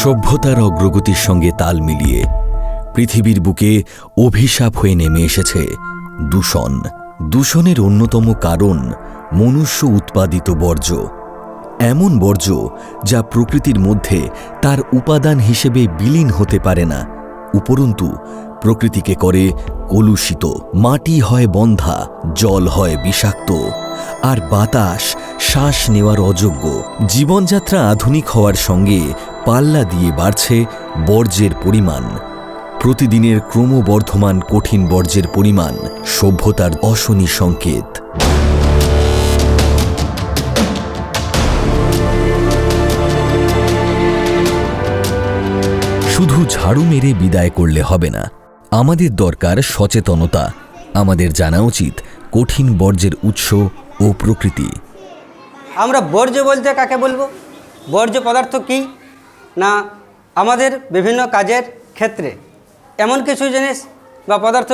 সভ্যতার অগ্রগতির সঙ্গে তাল মিলিয়ে পৃথিবীর বুকে অভিশাপ হয়ে নেমে এসেছে দূষণ। দূষণের অন্যতম কারণ মনুষ্য উৎপাদিত বর্জ্য, এমন বর্জ্য যা প্রকৃতির মধ্যে তার উপাদান হিসেবে বিলীন হতে পারে না, উপরন্তু প্রকৃতিকে করে কলুষিত। মাটি হয় বন্ধ্যা, জল হয় বিষাক্ত, আর বাতাস শ্বাস নেওয়ার অযোগ্য। জীবনযাত্রা আধুনিক হওয়ার সঙ্গে পাল্লা দিয়ে বাড়ছে বর্জ্যের পরিমাণ। প্রতিদিনের ক্রমবর্ধমান কঠিন বর্জ্যের পরিমাণ সভ্যতার অশনি সংকেত। শুধু ঝাড়ু মেরে বিদায় করলে হবে না, আমাদের দরকার সচেতনতা। আমাদের জানা উচিত কঠিন বর্জ্যের উৎস ও প্রকৃতি। আমরা বর্জ্য বলতে কাকে বলবো? বর্জ্য পদার্থ কি না, আমাদের বিভিন্ন কাজের ক্ষেত্রে এমন কিছু জিনিস বা পদার্থ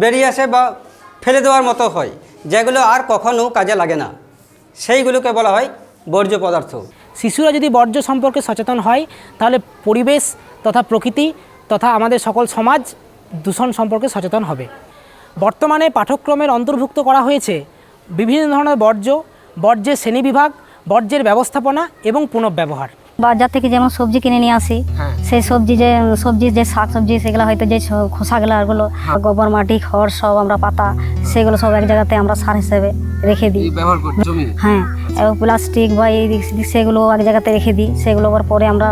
বেরিয়ে আসে বা ফেলে দেওয়ার মতো হয়, যেগুলো আর কখনো কাজে লাগে না, সেইগুলোকে বলা হয় বর্জ্য পদার্থ। শিশুরা যদি বর্জ্য সম্পর্কে সচেতন হয়, তাহলে পরিবেশ তথা প্রকৃতি তথা আমাদের সকল সমাজ দূষণ সম্পর্কে সচেতন হবে। বর্তমানে পাঠ্যক্রমের অন্তর্ভুক্ত করা হয়েছে বিভিন্ন ধরনের বর্জ্যের শ্রেণীবিভাগ, বর্জ্যের ব্যবস্থাপনা এবং পুনর্ব্যবহার। বাজার থেকে যেমন সবজি কিনে নিয়ে আসি, সেই সবজির যে শাক সবজি সেগুলো হয়তো যে খোসাগুলো, ওগুলো গোবর মাটি খড় সব আমরা পাতা, সেগুলো সব এক জায়গাতে আমরা সার হিসেবে রেখে দিই। হ্যাঁ, এবং প্লাস্টিক বা এই সেগুলো এক জায়গাতে রেখে দিই, সেগুলো আবার পরে আমরা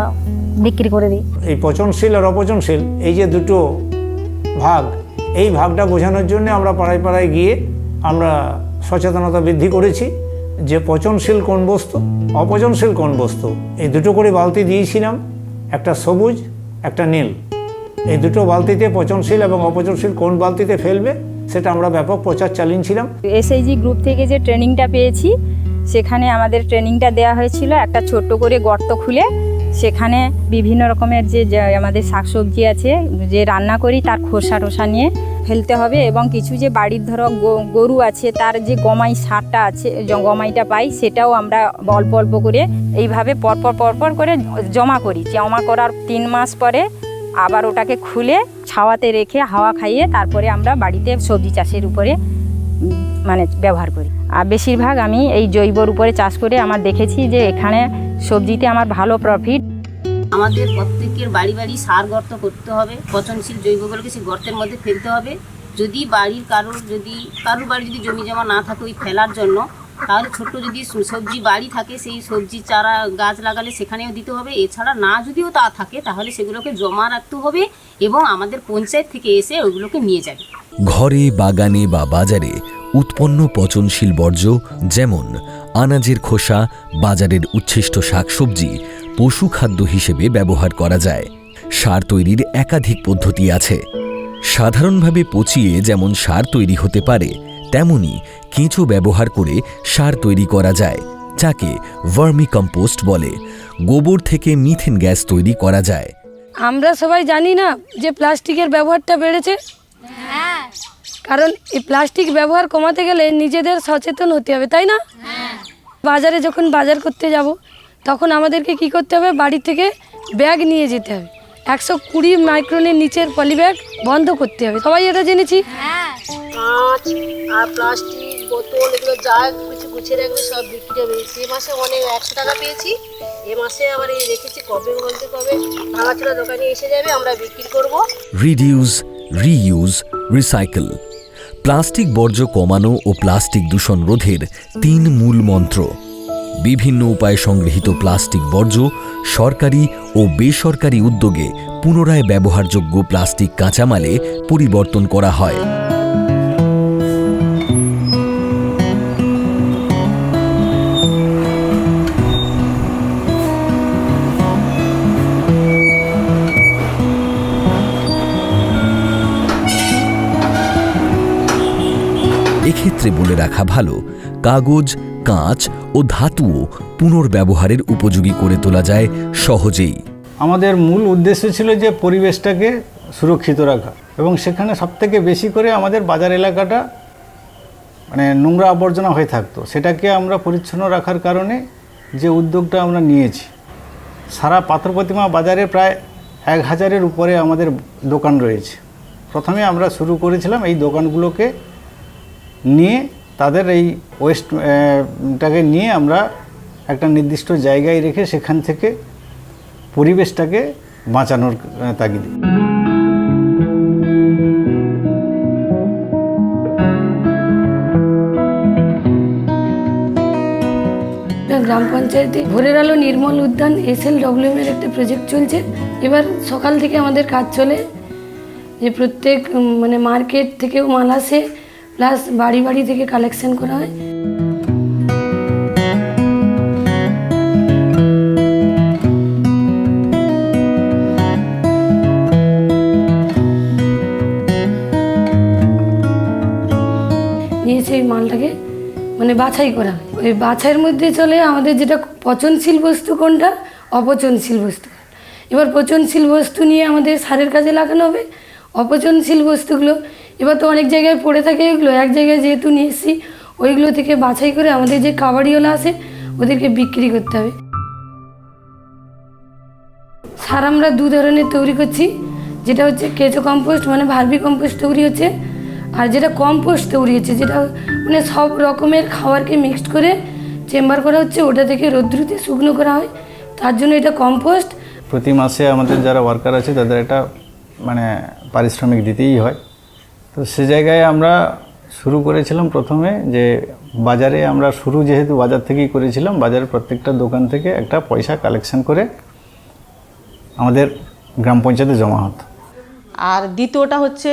বিক্রি করে দিই। এই পচনশীল আর অপচনশীল, এই যে দুটো ভাগ, এই ভাগটা বোঝানোর জন্য আমরা পাড়ায় পাড়ায় গিয়ে আমরা সচেতনতা বৃদ্ধি করেছি যে পচনশীল কোন বস্তু, অপচনশীল কোন বস্তু। এই দুটো করে বালতি দিয়েছিলাম, একটা সবুজ একটা নীল। এই দুটো বালতিতে পচনশীল এবং অপচনশীল কোন বালতিতে ফেলবে সেটা আমরা ব্যাপক প্রচার চালিয়েছিলাম। এসএইচজি গ্রুপ থেকে যে ট্রেনিংটা পেয়েছি, সেখানে আমাদের ট্রেনিংটা দেওয়া হয়েছিল একটা ছোট্ট করে গর্ত খুলে, সেখানে বিভিন্ন রকমের যে আমাদের শাকসবজি আছে যে রান্না করি তার খোসা টোসা নিয়ে ফেলতে হবে, এবং কিছু যে বাড়ির ধরো গরু আছে তার যে গমাই সারটা আছে, গমাইটা পাই, সেটাও আমরা অল্প অল্প করে এইভাবে পরপর করে জমা করি। জমা করার 3 মাস পরে আবার ওটাকে খুলে ছাওয়াতে রেখে হাওয়া খাইয়ে তারপরে আমরা বাড়িতে সবজি চাষের উপরে মানে ব্যবহার করি। আর বেশিরভাগ আমি এই জৈবর উপরে চাষ করে আমার দেখেছি যে এখানে সবজিতে আমার ভালো প্রফিট। আমাদের প্রত্যেকের বাড়ি বাড়ি সার গর্ত করতে হবে, পচনশীল জৈবগুলোকে সেই গর্তের মধ্যে ফেলতে হবে। যদি বাড়ির কারোর বাড়ি যদি জমি জমা না থাকে ওই ফেলার জন্য, তাহলে ছোট্ট যদি সবজি বাড়ি থাকে সেই সবজি চারা গাছ লাগালে সেখানেও দিতে হবে। এছাড়া না যদিও তা থাকে তাহলে সেগুলোকে জমা রাখতে হবে এবং আমাদের পঞ্চায়েত থেকে এসে ওইগুলোকে নিয়ে যাবে। ঘরে, বাগানে বা বাজারে উৎপন্ন পচনশীল বর্জ্য যেমন আনাজের খোসা, বাজারের উচ্ছিষ্ট শাকসবজি পশু খাদ্য হিসেবে ব্যবহার করা যায়। সার তৈরির একাধিক পদ্ধতি আছে। সাধারণভাবে পচিয়ে যেমন সার তৈরি হতে পারে, তেমনি কেঁচো ব্যবহার করে সার তৈরি করা যায়, যাকে ভার্মি কম্পোস্ট বলে। গোবর থেকে মিথেন গ্যাস তৈরি করা যায়। আমরা সবাই জানি না যে প্লাস্টিকের ব্যবহারটা বেড়েছে, কারণ এই প্লাস্টিক ব্যবহার কমাতে গেলে নিজেদের সচেতন হতে হবে, তাই না? বাজারে যখন বাজার করতে যাব তখন আমাদেরকে কি করতে হবে, বাড়ি থেকে ব্যাগ নিয়ে যেতে হবে। 120 মাইক্রনের নিচের পলি ব্যাগ বন্ধ করতে হবে, সবাই এটা জেনেছি। কাঁচ আর প্লাস্টিক বোতল এগুলো যা কিছু গুছিয়ে রাখলে সব বিক্রি হবে। সে মাসে অনেক 100 টাকা পেয়েছি, এ মাসে আবার এই রেখেছি, কবে বলতে কবে ভাঙাচোরা দোকানে এসে যাবে, আমরা বিক্রি করব। Reduce, reuse, recycle. প্লাস্টিক বর্জ্য কমানো ও প্লাস্টিক দূষণ রোধের 3 মূল মন্ত্র। বিভিন্ন উপায়ে সংগৃহীত প্লাস্টিক বর্জ্য সরকারি ও বেসরকারি উদ্যোগে পুনরায় ব্যবহারযোগ্য প্লাস্টিক কাঁচামালে পরিবর্তন করা হয়। এক্ষেত্রে বলে রাখা ভালো, কাগজ, কাঁচ ও ধাতুও পুনর্ব্যবহারের উপযোগী করে তোলা যায় সহজেই। আমাদের মূল উদ্দেশ্য ছিল যে পরিবেশটাকে সুরক্ষিত রাখা, এবং সেখানে সবথেকে বেশি করে আমাদের বাজার এলাকাটা মানে নোংরা আবর্জনা হয়ে থাকতো, সেটাকে আমরা পরিচ্ছন্ন রাখার কারণে যে উদ্যোগটা আমরা নিয়েছি, সারা পাথর প্রতিমা বাজারে প্রায় 1000-এর উপরে আমাদের দোকান রয়েছে। প্রথমে আমরা শুরু করেছিলাম এই দোকানগুলোকে নিয়ে, তাদের এই ওয়েস্টটাকে নিয়ে আমরা একটা নির্দিষ্ট জায়গায় রেখে সেখান থেকে পরিবেশটাকে বাঁচানোর তাগিদে। গ্রাম পঞ্চায়েতে ভোরের আলো নির্মল উদ্যান SLWM এর একটা প্রজেক্ট চলছে। এবার সকাল থেকে আমাদের কাজ চলে, যে প্রত্যেক মানে মার্কেট থেকেও মাল আসে, প্লাস বাড়ি বাড়ি থেকে কালেকশন করা হয়। নিয়ে সেই মালটাকে মানে বাছাই করা হয়। ওই বাছাইয়ের মধ্যে চলে আমাদের যেটা পচনশীল বস্তু কোনটা, অপচনশীল বস্তু। এবার পচনশীল বস্তু নিয়ে আমাদের সারের কাজে লাগানো হবে। অপচনশীল বস্তুগুলো এবার তো অনেক জায়গায় পড়ে থাকে, এগুলো এক জায়গায় যেহেতু নিয়ে এসেছি, ওইগুলো থেকে বাছাই করে আমাদের যে কাবাড়িওয়ালা আসে ওদেরকে বিক্রি করতে হবে। সার আমরা 2 ধরনের তৈরি করছি, যেটা হচ্ছে কেঁচো কম্পোস্ট মানে ভার্মি কম্পোস্ট তৈরি হচ্ছে, আর যেটা কম্পোস্ট তৈরি হচ্ছে, যেটা মানে সব রকমের খাবারকে মিক্সড করে চেম্বার করা হচ্ছে, ওটা থেকে রৌদ্রুতে শুকনো করা হয়, তার জন্য এটা কম্পোস্ট। প্রতি মাসে আমাদের যারা ওয়ার্কার আছে তাদের একটা মানে পারিশ্রমিক দিতেই হয়। তো সে জায়গায় আমরা শুরু করেছিলাম প্রথমে যে বাজারে আমরা শুরু যেহেতু বাজার থেকেই করেছিলাম, বাজারের প্রত্যেকটা দোকান থেকে একটা পয়সা কালেকশন করে আমাদের গ্রাম পঞ্চায়েতে জমা হতো। আর দ্বিতীয়টা হচ্ছে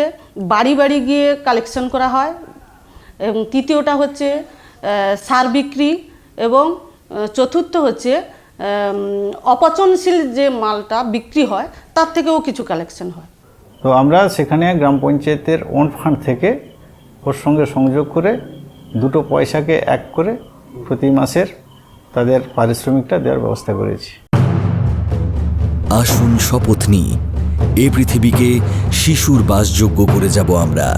বাড়ি বাড়ি গিয়ে কালেকশন করা হয়, এবং তৃতীয়টা হচ্ছে সার বিক্রি, এবং চতুর্থ হচ্ছে অপচনশীল যে মালটা বিক্রি হয় তার থেকেও কিছু কালেকশন হয়। তো আমরা সেখানে গ্রাম পঞ্চায়েতের ওন ফান্ড থেকে ওর সঙ্গে সংযোগ করে দুটো পয়সাকে এক করে প্রতি মাসের তাদের পারিশ্রমিকটা দেওয়ার ব্যবস্থা করেছি। আসুন শপথ নিই, এ পৃথিবীকে শিশুর বাসযোগ্য করে যাব আমরা।